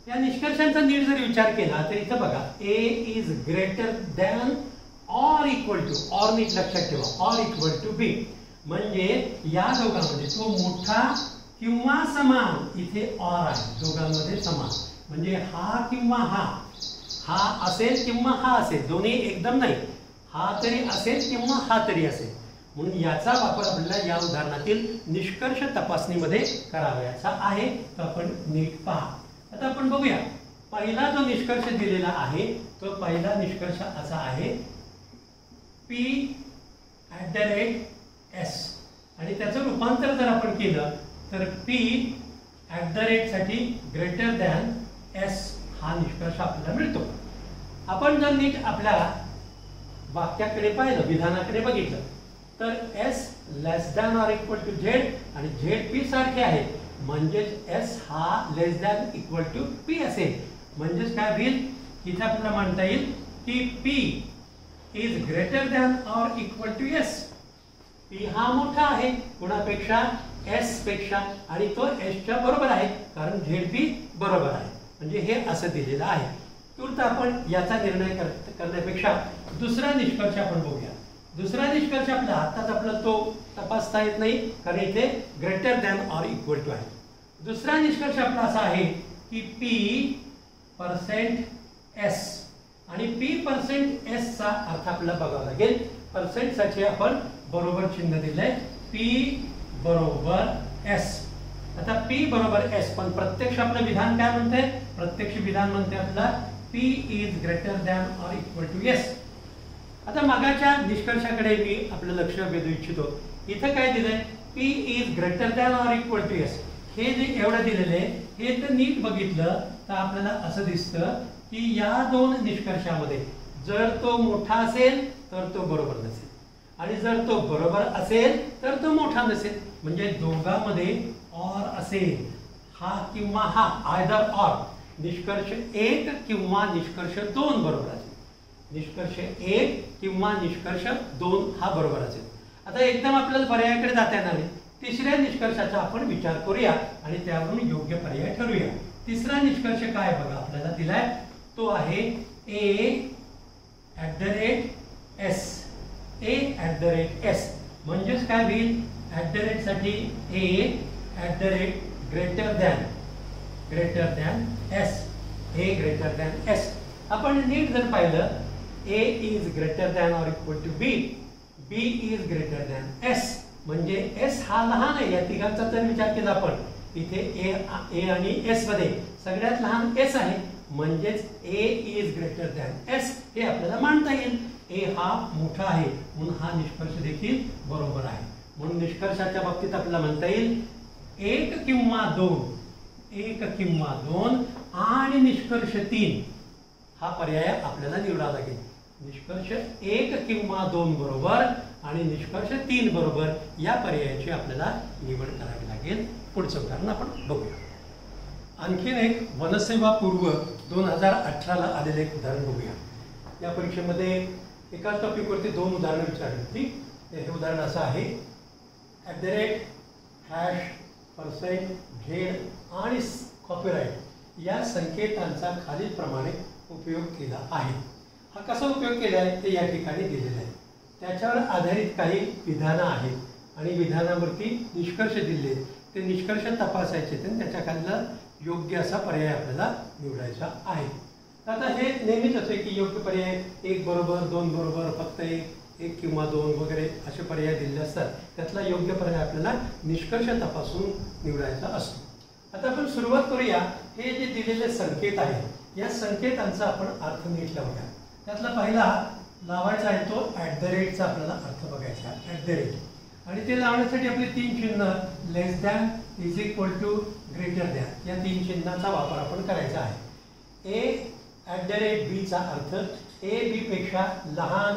या निष्कर्षांचा नीट जर विचार केला तर इथं बघा A is greater than or equal to, or नीट लक्षात ठेवा, ऑर इक्वल टू बी म्हणजे या दोघांमध्ये तो मोठा किंवा समान, इथे ऑर आहे, दोघांमध्ये समान म्हणजे हा किंवा हा असेल किंवा हा असेल, दोन्ही एकदम नाही, हा तरी असेल किंवा हा तरी असेल. म्हणून याचा वापर आपल्याला या उदाहरणातील निष्कर्ष तपासणीमध्ये करावयाचा आहे. तर आपण नीट पहा. आता आपण बघूया, पहिला जो निष्कर्ष दिलेला आहे तो पहिला निष्कर्ष असा आहे P @ S आणि त्याचं रूपांतर जर आपण केलं तर P @ साठी ग्रेटर दॅन S हा निष्कर्ष आपल्याला मिळतो. आपण जर नीट आपल्या वाक्याकडे पाहिलं, विधानाकडे बघितलं तर S less than or equal to Z आणि ZP सारखे आहे म्हणजेच S हा less than equal to P असेल. म्हणजेच काय होईल, इथे आपल्याला म्हणता येईल की P is greater than or equal to S. P हा मोठा आहे कोणापेक्षा, S पेक्षा आणि तो S च्या बरोबर आहे कारण ZP बरोबर आहे. म्हणजे हे असं दिलेलं आहे. तूर्त आपण याचा निर्णय करण्यापेक्षा दुसरा निष्कर्ष आपण बघूया. दुसरा निष्कर्ष आपला आताच आपला तो तपासता येत नाही कारण इथे greater than or equal to आहे. दुसरा निष्कर्ष आपला असा आहे की P%S आणि P%S चा अर्थ आपल्याला बघावा लागेल. पर्सेंट साठी आपण बरोबर चिन्ह दिलंय P = S. आता P = S पण प्रत्यक्ष आपलं विधान काय म्हणते, प्रत्यक्ष विधान म्हणते आपला P is greater than or equal to S. आता मागाच्या निष्कर्षाकडे मी आपलं लक्ष वेधू इच्छितो. इथं काय दिलंय, P is greater than or equal to S. हे जे एवढं दिलेलं आहे हे तर नीट बघितलं तर आपल्याला असं दिसतं की या दोन निष्कर्षामध्ये जर तो मोठा असेल तर तो बरोबर नसेल आणि जर तो बरोबर असेल तर तो मोठा नसेल. म्हणजे दोघांमध्ये ऑर असेल, हा किंवा हा, आयदर ऑर. निष्कर्ष 1 किंवा निष्कर्ष 2 बरोबर असेल. निष्कर्ष 1 किंवा निष्कर्ष 2 हा बरोबर असेल. आता एकदम आपल्याला पर्यायाकडे जाता येणार नाही. तिसऱ्या निष्कर्षाचा आपण विचार करूया आणि त्यावरून योग्य पर्याय ठरवूया. तिसरा निष्कर्ष काय बघा आपल्याला दिलाय, तो आहे a@s. a@s म्हणजेच काय होईल, साठी a >s. a s. आपण नीट जर पाहिलं, a is greater than or equal to b, b is greater than s, म्हणजे s हा लहान आहे. या तिघांचा जर विचार केला आपण, इथे a आणि s मध्ये सगळ्यात लहान s आहे, म्हणजेच a is greater than s हे आपल्याला मानता येईल. a हा मोठा आहे म्हणून हा निष्कर्ष देखील बरोबर आहे. म्हणून निष्कर्षाच्या बाबतीत आपल्याला म्हणता येईल 1 किंवा 2 आणि निष्कर्ष 3 हा पर्याय आपल्याला निवडावा लागेल. निष्कर्ष 1 किंवा 2 बरोबर आणि निष्कर्ष 3 बरोबर या पर्यायाची आपल्याला निवड करावी लागेल. पुढचं उदाहरण आपण बघूया. आणखीन एक वनसेवा पूर्व 2018 ला आलेले एक उदाहरण बघूया. या परीक्षेमध्ये एकाच टॉपिकवरती 2 उदाहरणं विचारली होती. हे उदाहरण असं आहे, ##, आणि कॉपीराइट या संकेतांचा खालीलप्रमाणे उपयोग केला आहे. हा कसा उपयोग केला आहे ते या ठिकाणी दिलेलं आहे. त्याच्यावर आधारित काही विधानं आहेत आणि विधानावरती निष्कर्ष दिले. ते निष्कर्ष तपासायचे आणि त्याच्या खालील योग्य असा पर्याय आपल्याला निवडायचा आहे. आता हे नेहमीच असते की योग्य पर्याय 1 बरोबर, 2 बरोबर, फक्त 1 किंवा 2 वगैरे असे पर्याय दिलेले असतात. त्यातला योग्य पर्याय आपल्याला निष्कर्ष तपासून निवडायचा असतो. आता आपण सुरुवात करूया. हे जे दिलेले संकेत आहेत या संकेतांचा आपण अर्थ नीट लावूया. त्यातला पहिला लावायचा आहे तो @चा आपल्याला अर्थ बघायचा आहे. आणि ते लावण्यासाठी आपले 3 चिन्ह less than, is equal to, greater than या 3 चिन्हाचा वापर आपण करायचा आहे. @b चा अर्थ a b पेक्षा लहान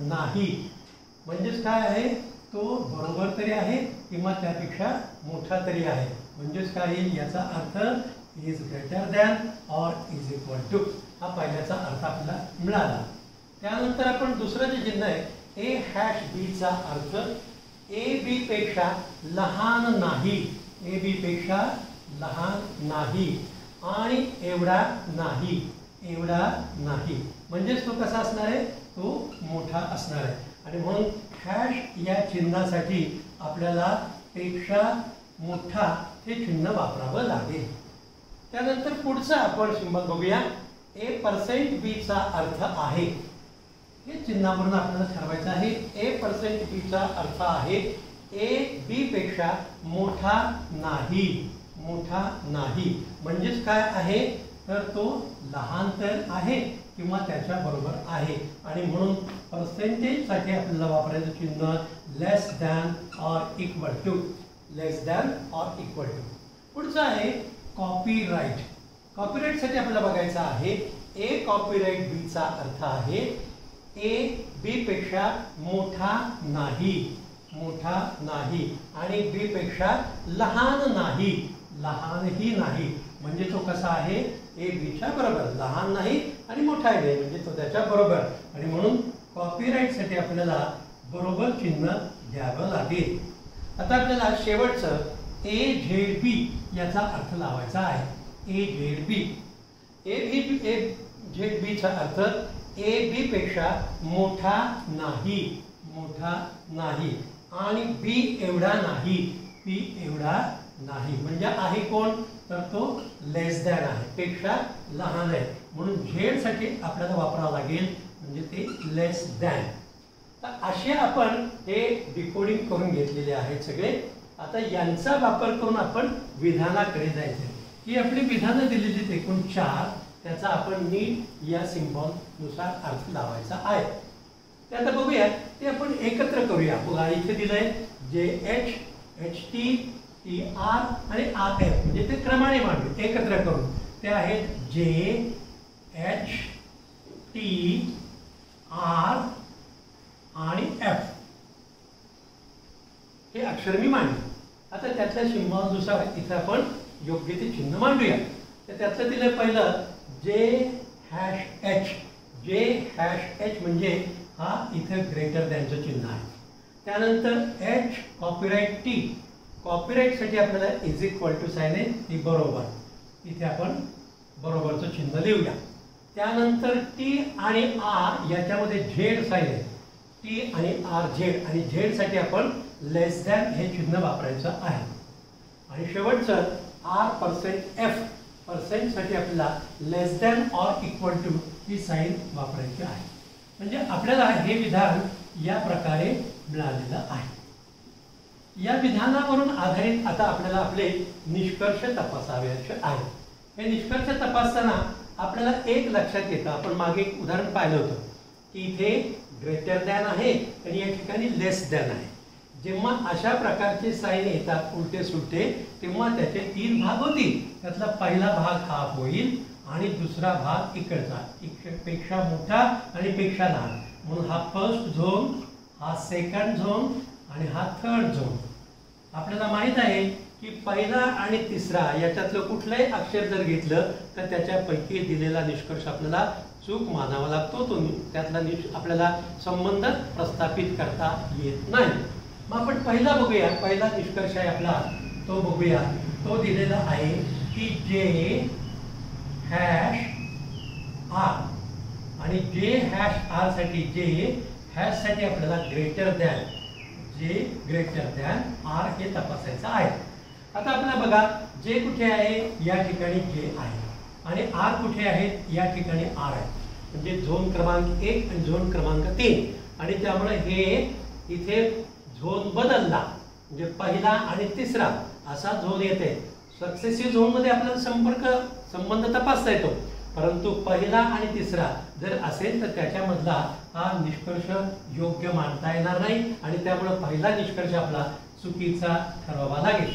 नाही म्हणजेच काय आहे, तो बरोबर तरी आहे किंवा त्यापेक्षा मोठा तरी आहे. म्हणजेच काय येईल, याचा अर्थ इज ग्रेटर दॅन और इज इक्वल टू हा पहिल्याचा अर्थ आपल्याला मिळाला. त्यानंतर आपण दुसरं जे चिन्ह आहे a#b चा अर्थ a b पेक्षा लहान नाही आणि एवढा नाही म्हणजेच तो कसा असणार आहे, तो मोठा असणार आहे. आणि म्हणून हॅश या चिन्हासाठी आपल्याला पेक्षा मोठा हे चिन्ह वापरावं लागेल. त्यानंतर पुढचा आपण सिंबल बघूया. a%b चा अर्थ आहे, हे चिन्हावरून आपल्याला ठरवायचं आहे. a%b चा अर्थ आहे a b पेक्षा मोठा नाही म्हणजेच काय आहे, तर तो लहान तर आहे किंवा त्याच्या बरोबर आहे. आणि म्हणून पर्सेंटेज साठी आपल्याला वापरायचं चिन्ह लेस दॅन और इक्वल टू. पुढचं आहे कॉपीराइट साठी आपल्याला बघायचं आहे. a कॉपीराइट b चा अर्थ आहे a b पेक्षा मोठा नाही आणि b पेक्षा लहानही नाही म्हणजे तो कसा आहे, a b च्या बरोबर, लहान नाही आणि मोठा आहे म्हणजे तो त्याच्या बरोबर. आणि म्हणून कॉपीराइट साठी आपल्याला बरोबर चिन्ह द्यावं लागेल. आता आपल्याला शेवटचं a#b याचा अर्थ लावायचा आहे. a#b चा अर्थ a b पेक्षा मोठा नाही आणि b एवढा नाही म्हणजे आहे कोण, तर तो लेस दॅन आहे, पेक्षा लहान आहे. म्हणून झेड साठी आपल्याला वापरावं लागेल म्हणजे ते लेस दॅन. तर असे आपण हे डिकोडिंग करून घेतलेले आहेत सगळे. आता यांचा वापर करून आपण विधानाकडे जायचं. ही आपली विधानं दिलेली एकूण 4, त्याचा आपण नीट या सिम्बॉल नुसार अर्थ लावायचा आहे. ते आता बघूया, ते आपण एकत्र करूया. बघा इथे दिलंय JH, HT, TR आणि RF म्हणजे ते क्रमाने मांडू एकत्र करून. ते आहेत JH, T, R आणि F हे अक्षर मी मांडले. आता त्यातल्या सिम्बॉल नुसार इथे आपण योग्य ते चिन्ह मांडूया. तर त्याचं दिलं पहिलं J#H. J#H म्हणजे हा इथे ग्रेटर दॅनचं चिन्ह आहे. त्यानंतर H कॉपीराइट T. कॉपीराइटसाठी आपल्याला इज इक्वल टू साइन आहे ती बरोबर, इथे आपण बरोबरचं चिन्ह लिहूया. त्यानंतर T आणि R याच्यामध्ये झेड साइन आहे. T आणि R झेड, आणि झेड साठी आपण लेस दॅन हे चिन्ह वापरायचं आहे. आणि शेवटचं R%F. पर्सेंट साठी आपल्याला less than or equal to ही साइन वापरायची आहे. म्हणजे आपल्याला हे विधान या प्रकारे मिळालेलं आहे. या विधानावरून आधारित आता आपल्याला आपले निष्कर्ष तपासायचे आहे. हे निष्कर्ष तपासताना आपल्याला एक लक्षात येतं, आपण मागे एक उदाहरण पाहिलं होतं की इथे ग्रेटर दॅन आहे आणि या ठिकाणी लेस दॅन आहे. जेव्हा अशा प्रकारचे साइन येतात उलटे सुलटे, तेव्हा त्याचे 3 भाग होतील. त्यातला पहिला भाग हा होईल आणि दुसरा भाग इकडचा, पेक्षा मोठा आणि पेक्षा लहान, म्हणून हा फर्स्ट झोन, हा सेकंड झोन आणि हा थर्ड झोन. आपल्याला माहित आहे की पहिला आणि तिसरा याच्यातलं कुठलंही अक्षर जर घेतलं तर त्याच्यापैकी दिलेला निष्कर्ष आपल्याला चूक मानावा लागतो. तो त्यातला आपल्याला संबंध प्रस्थापित करता येत नाही. मग आपण पहिला बघूया. पहिला निष्कर्ष आहे आपला, तो बघूया. तो दिलेला आहे की J#R. आणि J#R साठी साठी आपल्याला ग्रेटर दॅन R हे तपासायचं आहे. आता आपल्याला बघा, J कुठे आहे, या ठिकाणी J आहे, आणि R कुठे आहे, या ठिकाणी R आहे. म्हणजे झोन क्रमांक 1 आणि झोन क्रमांक 3. आणि त्यामुळे हे इथे झोन बदलला, म्हणजे पहिला आणि तिसरा असा झोन येते. सक्सेसिव्ह झोन मध्ये आपल्याला संबंध तपासता येतो, परंतु पहिला आणि तिसरा जर असेल तर त्याच्यामधला हा निष्कर्ष योग्य मानता येणार नाही, आणि त्यामुळे पहिला निष्कर्ष आपला चुकीचा ठरवावा लागेल.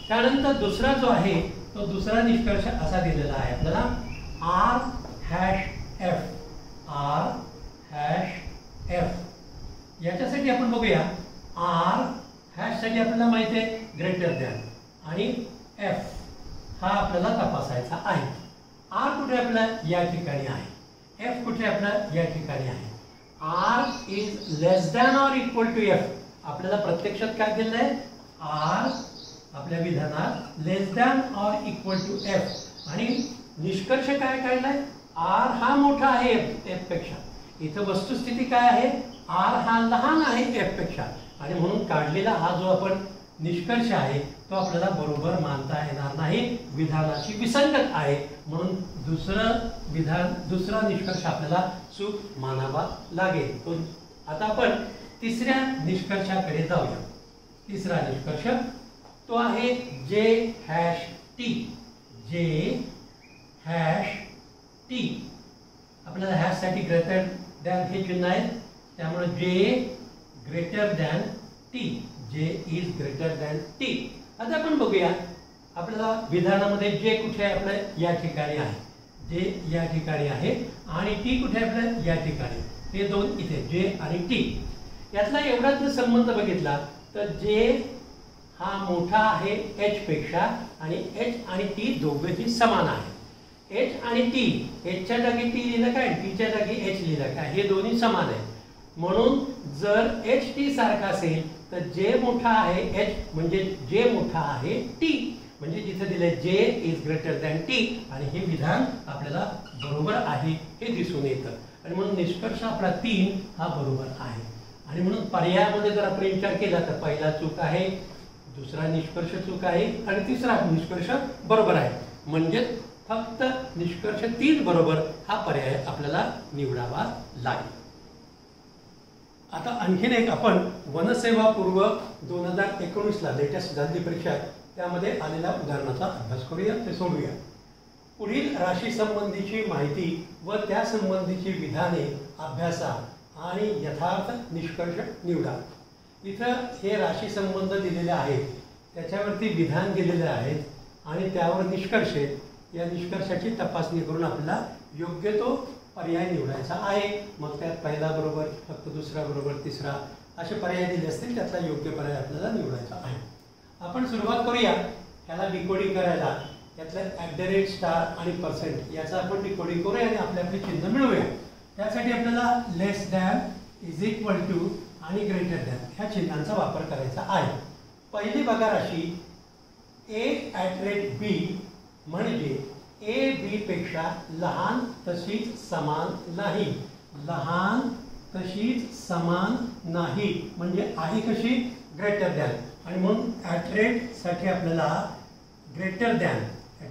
त्यानंतर दुसरा जो आहे तो दुसरा निष्कर्ष असा दिलेला आहे आपल्याला R#F. याच्यासाठी आपण बघूया. R साठी आपल्याला माहिती आहे ग्रेटर दॅन, आणि F हा आपल्याला तपासायचा आहे. R कुठे आपला या ठिकाणी आहे, F कुठे आपला या ठिकाणी आहे. R is less than or equal to F. आपल्याला प्रत्यक्षात काय दिलं आहे, R आपल्या विधानात less than or equal to F. आणि निष्कर्ष काय काढलाय, R हा मोठा आहे F पेक्षा. इथं वस्तुस्थिती काय आहे, R हा लहान आहे F पेक्षा, आणि म्हणून काढलेला हा जो आपण निष्कर्ष आहे तो आपल्याला बरोबर मानता येणार नाही, विधानाची विसंगत आहे. म्हणून दुसरा निष्कर्ष आपल्याला चूक मानावा लागेल. आता आपण तिसऱ्या निष्कर्षाकडे जाऊया. तिसरा निष्कर्ष तो आहे J#T. आपल्याला हॅश साठी ग्रेटर दॅन हे चिन्ह आहे, त्यामुळे J greater than T. J is greater than T. आता आपण बघूया, आपल्याला विधानामध्ये J कुठे आहे, आपल्या या ठिकाणी आहे. J या ठिकाणी आहे, आणि T कुठे आहे, आपल्या या ठिकाणी. हे दोन इथे J आणि T. यातला एवढाच जर संबंध बघितला तर J हा मोठा आहे H पेक्षा, आणि H आणि T दोघेही समान आहे. H आणि T, H च्या जागी T लिहिलं काय, T च्या जागी H लिहिलं काय, हे दोन्ही समान आहे. म्हणून जर HT सारखा असेल तर J मोठा आहे H, म्हणजे J मोठा आहे T. म्हणजे जिथे दिले J is greater than T, आणि हे विधान आपल्याला बरोबर आहे हे दिसून येतं. आणि म्हणून निष्कर्ष आपला 3 हा बरोबर आहे. आणि म्हणून पर्यायामध्ये जर आपण विचार केला तर पहिला चूक आहे, दुसरा निष्कर्ष चूक आहे, आणि तिसरा निष्कर्ष बरोबर आहे. म्हणजे फक्त निष्कर्ष 3 बरोबर हा पर्याय आपल्याला निवडावा लागेल. आता आणखीन एक आपण वनसेवा पूर्व 2019 ला लेटेस्ट झालेली परीक्षा त्यामध्ये आलेल्या उदाहरणाचा अभ्यास करूया, ते सोडूया. पुढील राशी संबंधीची माहिती व त्या संबंधीची विधाने अभ्यासा आणि यथार्थ निष्कर्ष निवडा. इथं हे राशी संबंध दिलेले आहेत, त्याच्यावरती विधान दिलेले आहेत, आणि त्यावर निष्कर्ष. या निष्कर्षाची तपासणी करून आपल्याला योग्य तो पर्याय निवडायचा आहे. मग त्यात पहिला बरोबर, फक्त दुसरा बरोबर, तिसरा असे पर्याय दिले असतील, त्यातला योग्य पर्याय आपल्याला निवडायचा आहे. आपण सुरुवात करूया त्याला डिकोडिंग करायला. यातलं @ स्टार आणि पर्सेंट याचा आपण डिकोडिंग करूया आणि आपले चिन्ह मिळवूया. त्यासाठी आपल्याला less than, is equal to आणि ग्रेटर दॅन ह्या चिन्हांचा वापर करायचा आहे. पहिली बघा राशी a @ b म्हणजे a b पेक्षा लहान तशीच समान नाही. लहान तशीच समान नाही म्हणजे आहे कशी ग्रेटर दॅन, आणि म्हणून @ साठी आपल्याला ग्रेटर दॅन,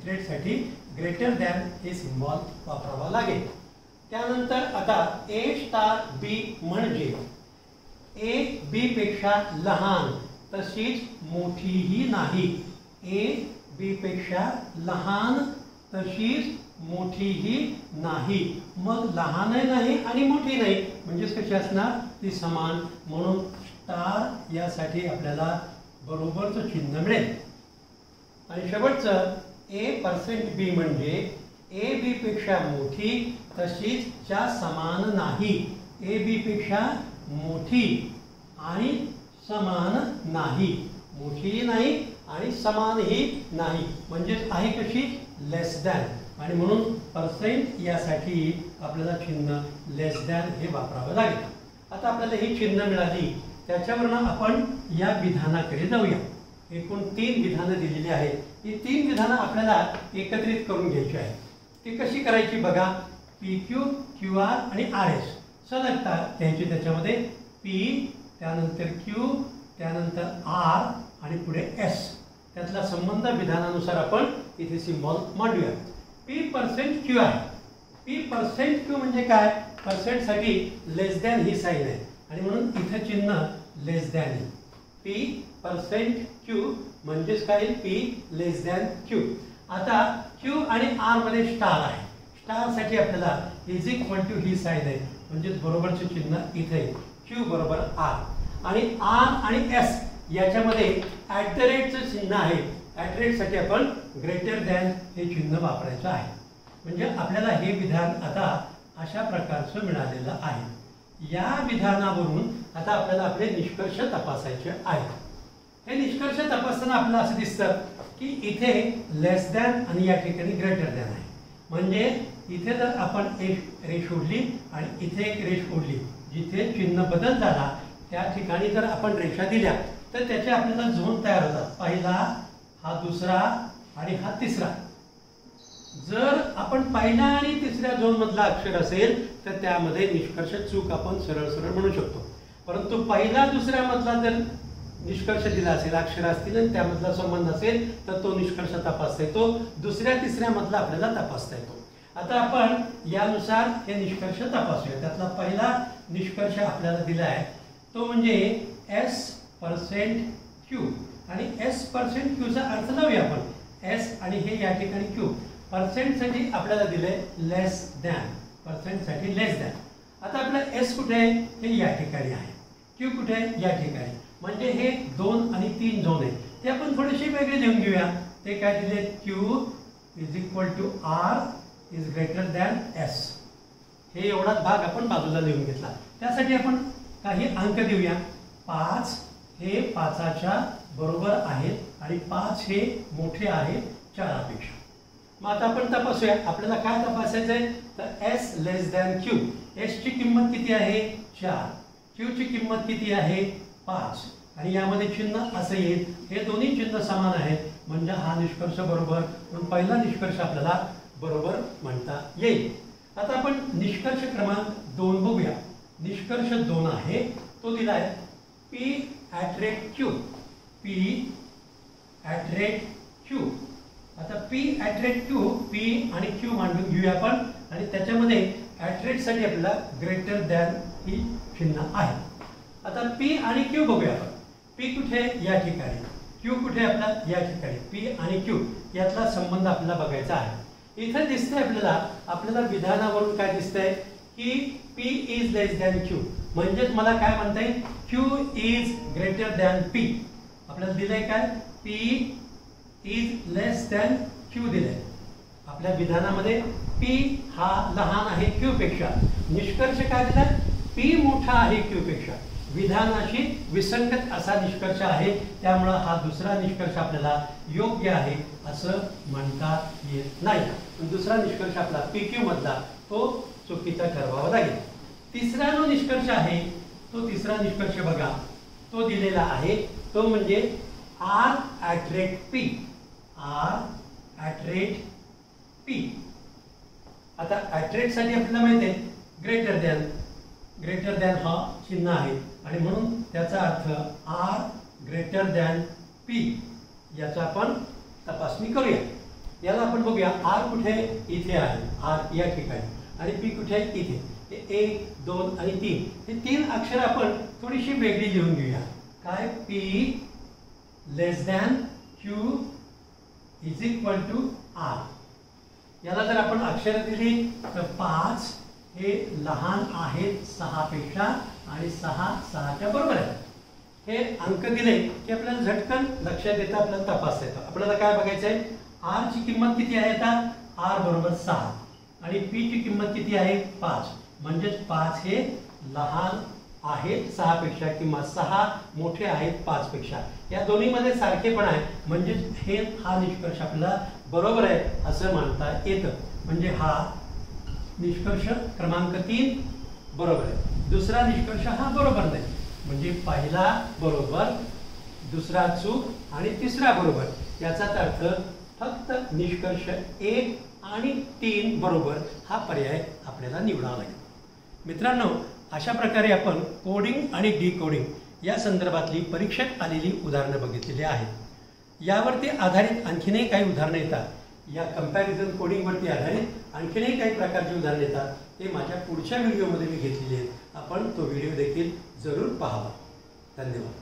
@ साठी ग्रेटर दॅन हे सिम्बॉल वापरावा लागेल. त्यानंतर आता a b म्हणजे a b पेक्षा लहान तशीच मोठीही नाही. a b पेक्षा लहान तशीच मोठीही नाही. मग लहानही नाही आणि मोठी नाही म्हणजेच कशी असणार ती समान, म्हणून स्टार यासाठी आपल्याला बरोबरचं चिन्ह मिळेल. आणि शेवटचं a% b म्हणजे a b पेक्षा मोठी तशीच च्या समान नाही. a b पेक्षा मोठी आणि समान नाही, मोठीही नाही आणि समानही नाही म्हणजेच आहे कशी लेस दॅन, आणि म्हणून पर्सेंट यासाठी आपल्याला चिन्ह लेस दॅन हे वापरावं लागेल. आता आपल्याला ही चिन्ह मिळाली त्याच्यावरनं आपण या विधानाकडे जाऊया. एकूण 3 विधानं दिलेली आहेत. ही 3 विधानं आपल्याला एकत्रित करून घ्यायची आहे. ती कशी करायची बघा. PQ, QR आणि RS सलगता त्यांची त्याच्यामध्ये P, त्यानंतर Q, त्यानंतर R आणि पुढे S. त्यातला संबंध विधानानुसार आपण इथे सिम्बॉल मांडूया. P% Q आहे. P% Q म्हणजे काय, पर्सेंटसाठी लेस दॅन ही साईन आहे आणि म्हणून इथे चिन्ह लेस दॅन आहे. P% Q म्हणजेच काय P लेस दॅन Q. आता Q आणि R मध्ये स्टार आहे. स्टार साठी आपल्याला इज इक्वल टू ही साईन आहे म्हणजेच बरोबरचे चिन्ह इथे Q बरोबर R. आणि R आणि S याच्यामध्ये @ चं चिन्ह आहे. @ साठी आपण ग्रेटर दॅन हे चिन्ह वापरायचं आहे. म्हणजे आपल्याला हे विधान आता अशा प्रकारचं मिळालेलं आहे. या विधानावरून आता आपल्याला आपले निष्कर्ष तपासायचे आहेत. हे निष्कर्ष तपासताना आपल्याला असं दिसतं की इथे लेस दॅन आणि या ठिकाणी ग्रेटर दॅन आहे. म्हणजे इथे जर आपण एक रेष ओढली आणि इथे एक रेष ओढली, जिथे चिन्ह बदल झाला त्या ठिकाणी जर आपण रेषा दिल्या तर त्याचे आपल्याला झोन तयार होतात. पहिला, हा दुसरा आणि हा तिसरा. जर आपण पहिल्या आणि तिसऱ्या झोन मधला अक्षर असेल तर त्यामध्ये निष्कर्ष चूक आपण सरळ सरळ म्हणू शकतो. परंतु पहिला दुसऱ्या मधला जर निष्कर्ष दिला असेल, अक्षर असतील आणि त्यामधला संबंध असेल तर तो निष्कर्ष तपासता येतो. दुसऱ्या तिसऱ्या मधला आपल्याला तपासता येतो. आता आपण यानुसार हे निष्कर्ष तपासूया. त्यातला पहिला निष्कर्ष आपल्याला दिला आहे तो म्हणजे S% Q. आणि S% Q चा अर्थ लावूया आपण. S आणि हे या ठिकाणी Q. पर्सेंट साठी आपल्याला दिले लेस दॅन, पर्सेंट साठी लेस दॅन. आता आपलं S कुठे आहे, हे या ठिकाणी आहे. Q कुठे आहे, या ठिकाणी. म्हणजे हे 2 आणि 3 झोन आहे. ते आपण थोडेसे वेगळे लिहून घेऊया. ते काय दिले, Q is equal to R is greater than S. हे एवढाच भाग आपण बाजूला लिहून घेतला. त्यासाठी आपण काही अंक देऊया. 5 हे 5च्या बरोबर आहेत आणि 5 हे मोठे आहे 4 पेक्षा. मग आता आपण तपासूया. आपल्याला काय तपासायचं आहे तर S less than Q. S ची किंमत किती आहे 4. Q ची किंमत किती आहे 5. आणि यामध्ये चिन्ह असं येईल, हे दोन्ही चिन्ह समान आहेत म्हणजे हा निष्कर्ष बरोबर. म्हणून पहिला निष्कर्ष आपल्याला बरोबर म्हणता येईल. आता आपण निष्कर्ष क्रमांक 2 बघूया. निष्कर्ष 2 आहे तो दिला आहे P @ Q. P @ Q. आता P @ Q, P आणि Q मांडून घेऊया आपण आणि त्याच्यामध्ये @ साठी आपल्याला ग्रेटर दॅन ही चिन्ह आहे. आता P आणि Q बघूया आपण. P कुठे, या ठिकाणी. Q कुठे आपला, या ठिकाणी. P आणि Q यातला संबंध आपल्याला बघायचा आहे. इथे दिसतंय आपल्याला विधानावरून काय दिसतंय की P is less than Q. म्हणजेच मला काय म्हणता येईल, Q is greater than P. आपल्याला दिलंय काय, P is less than Q दिलंय. आपल्या विधानामध्ये P हा लहान आहे Q पेक्षा. निष्कर्ष काय दिलाय, P मोठा आहे Q पेक्षा, विधानाशी विसंगत असा निष्कर्ष आहे, त्यामुळे हा दुसरा निष्कर्ष आपल्याला योग्य आहे असं म्हणता येत नाही। दुसरा निष्कर्ष आपला PQ मधला तो चुकीचा ठरवावा लागेल। तिसरा जो निष्कर्ष आहे तो तिसरा निष्कर्ष बघा, तो दिलेला आहे, तो म्हणजे R at rate P, R at rate P। आता at rate साठी आपल्याला माहिती आहे ग्रेटर दॅन हा चिन्ह आहे आणि म्हणून त्याचा अर्थ R ग्रेटर दॅन P याचा आपण तपासणी करूया। याला आपण बघूया, R कुठे इथे आहे, R या ठिकाणी, आणि P कुठे आहे इथे। हे 1 2 आणि 3 हे तीन अक्षर आपण थोडीशी वेगळी लिहून घेऊया। काय P less than Q is equal to R। याला जर आपण अक्षर दिली तर 5 हे लहान आहेत 6 पेक्षा आणि 6 6च्या बरोबर आहे। हे अंक दिले की आपल्याला झटकन लक्षात येतं, आपल्याला तपासता येतं। आपल्याला काय बघायचं आहे, R ची किंमत किती आहे, आता R बरोबर 6 आणि P ची किंमत किती आहे 5, म्हणजेच 5 हे लहान आहेत 6 पेक्षा किंवा 6 मोठे आहेत 5 पेक्षा। या दोन्हीमध्ये सारखेपणा आहे, म्हणजे हा निष्कर्ष आपल्याला बरोबर आहे असं म्हणता येतं। म्हणजे हा निष्कर्ष क्रमांक 3 बरोबर आहे, दुसरा निष्कर्ष हा बरोबर नाही। म्हणजे पहिला बरोबर, दुसरा चूक आणि तिसरा बरोबर, याचाच अर्थ फक्त निष्कर्ष 1 आणि 3 बरोबर हा पर्याय आपल्याला निवडावा लागेल। मित्रांनो, अशा प्रकारे आपण कोडिंग आणि डिकोडिंग या संदर्भातली परीक्षेत आलेली उदाहरणं बघितलेली आहेत। यावरती आधारित आणखीनही काही उदाहरणं येतात, या कंपॅरिझन कोडिंगवरती आधारित आणखीनही काही प्रकारची उदाहरणं येतात, ते माझ्या पुढच्या व्हिडिओमध्ये मी घेतलेली आहेत। आपण तो व्हिडिओ देखील जरूर पाहावा। धन्यवाद।